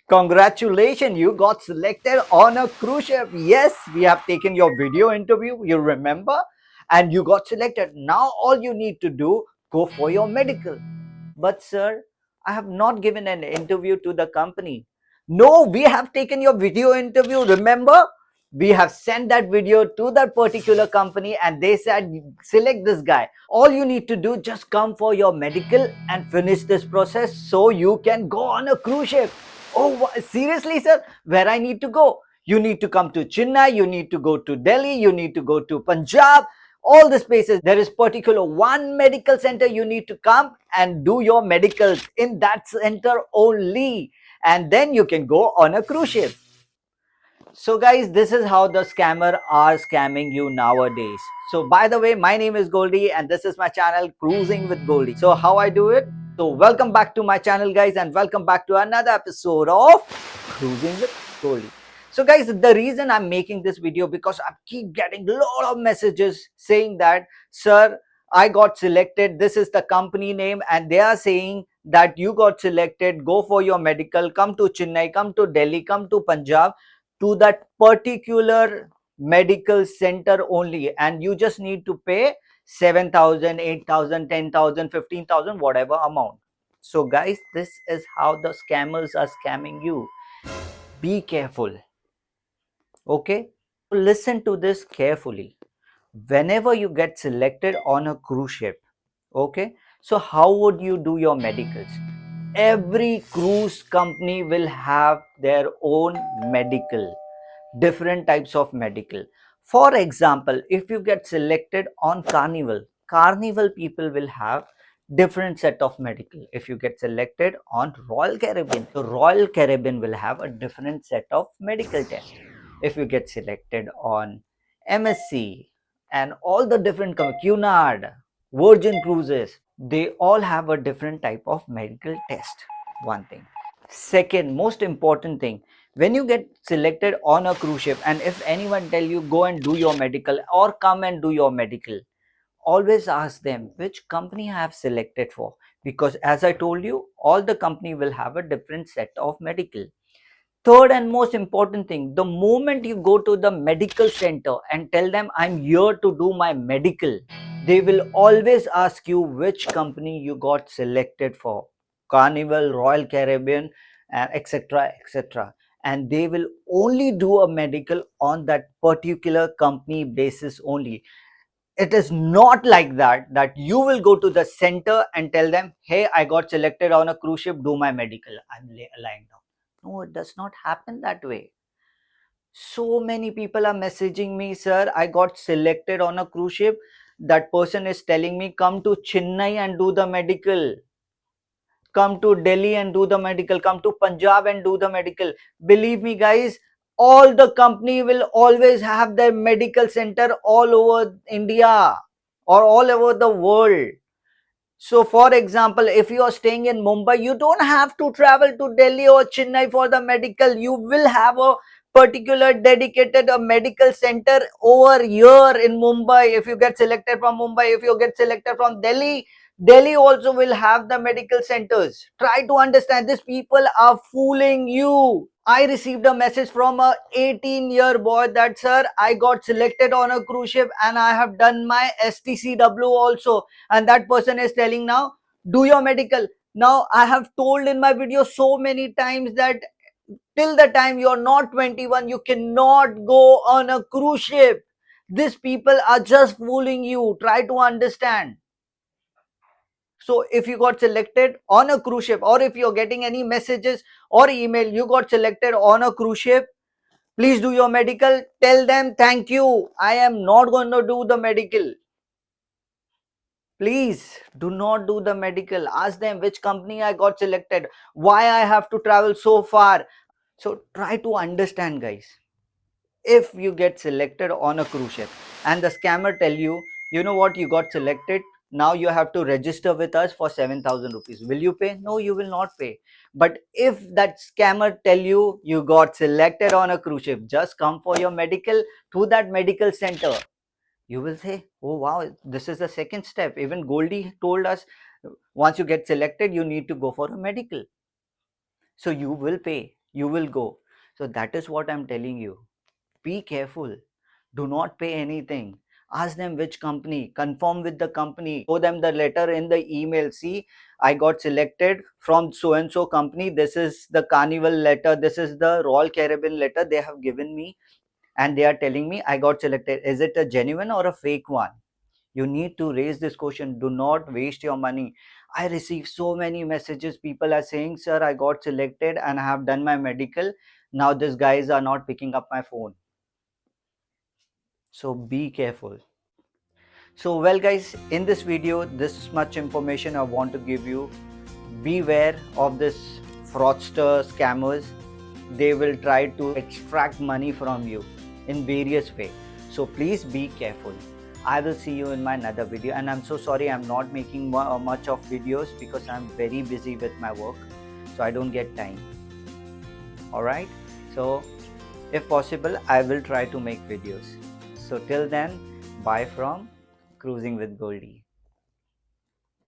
Congratulations, you got selected on a cruise ship. Yes, we have taken your video interview, you remember? And you got selected. Now all you need to do, go for your medical. But sir, I have not given an interview to the company. No, we have taken your video interview, remember? We have sent that video to that particular company and they said, select this guy. All you need to do, just come for your medical and finish this process so you can go on a cruise ship. Oh, seriously, sir? Where I need to go? You need to come to Chennai, you need to go to Delhi, you need to go to Punjab, all the spaces. There is particular one medical center you need to come and do your medicals in that center only. And then you can go on a cruise ship. So guys, this is how the scammer are scamming you nowadays. So by the way, my name is Goldy and this is my channel Cruising with Goldy. So how I do it? So welcome back to my channel guys and welcome back to another episode of Cruising with Goldy. So guys, the reason I'm making this video because I keep getting a lot of messages saying that, sir, I got selected. This is the company name and they are saying that you got selected. Go for your medical. Come to Chennai, come to Delhi, come to Punjab, to that particular medical center only, and you just need to pay 7,000, 8,000, 10,000, 15,000, whatever amount. So guys, this is how the scammers are scamming you. Be careful. Okay, listen to this carefully. Whenever you get selected on a cruise ship, okay, so how would you do your medicals? Every cruise company will have their own medical, different types of medical. For example, if you get selected on Carnival people will have different set of medical. If you get selected on Royal Caribbean, the Royal Caribbean will have a different set of medical test. If you get selected on MSC and all the different Cunard, Virgin Cruises, they all have a different type of medical test. One thing. Second most important thing, when you get selected on a cruise ship and if anyone tell you go and do your medical or come and do your medical, always ask them which company I have selected for, because as I told you, all the company will have a different set of medical. Third and most important thing, the moment you go to the medical center and tell them I'm here to do my medical, they will always ask you which company you got selected for. Carnival, Royal Caribbean, etc., etc. And they will only do a medical on that particular company basis only. It is not like that you will go to the center and tell them, hey, I got selected on a cruise ship, do my medical, I'm lying down. No, it does not happen that way. So many people are messaging me, sir, I got selected on a cruise ship. That person is telling me, come to Chennai and do the medical. Come to Delhi and do the medical. Come to Punjab and do the medical. Believe me, guys, all the company will always have their medical center all over India or all over the world. So, for example, if you are staying in Mumbai, you don't have to travel to Delhi or Chennai for the medical. You will have a particular dedicated medical center over here in Mumbai. If you get selected from Mumbai, if you get selected from Delhi, Delhi also will have the medical centers. Try to understand, these people are fooling you. I received a message from a 18-year boy that, sir, I got selected on a cruise ship and I have done my STCW also. And that person is telling now, do your medical. Now, I have told in my video so many times that till the time you're not 21, you cannot go on a cruise ship. These people are just fooling you. Try to understand. So if you got selected on a cruise ship, or if you're getting any messages or email, you got selected on a cruise ship, please do your medical. Tell them, thank you, I am not going to do the medical. Please do not do the medical. Ask them which company I got selected, why I have to travel so far. So try to understand, guys. If you get selected on a cruise ship and the scammer tell you, you know what, you got selected, now you have to register with us for 7,000 rupees, will you pay? No, you will not pay. But if that scammer tell you, you got selected on a cruise ship, just come for your medical to that medical center, you will say, oh wow, this is the second step. Even Goldie told us, once you get selected, you need to go for a medical. So you will pay. you will go. So that is what I'm telling you. Be careful. Do not pay anything. Ask them which company, confirm with the company, show them the letter in the email. See, I got selected from so and so company. This is the Carnival letter, this is the Royal Caribbean letter they have given me, and they are telling me I got selected. Is it a genuine or a fake one? You need to raise this question. Do not waste your money. I receive so many messages. People are saying, sir, I got selected and I have done my medical. Now these guys are not picking up my phone. So be careful. So well guys, in this video, this much information I want to give you. Beware of this fraudster scammers. They will try to extract money from you in various ways. So please be careful. I will see you in my another video, and I'm so sorry I'm not making much of videos because I'm very busy with my work, so I don't get time. All right, so if possible I will try to make videos. So till then, bye from Cruising with Goldy.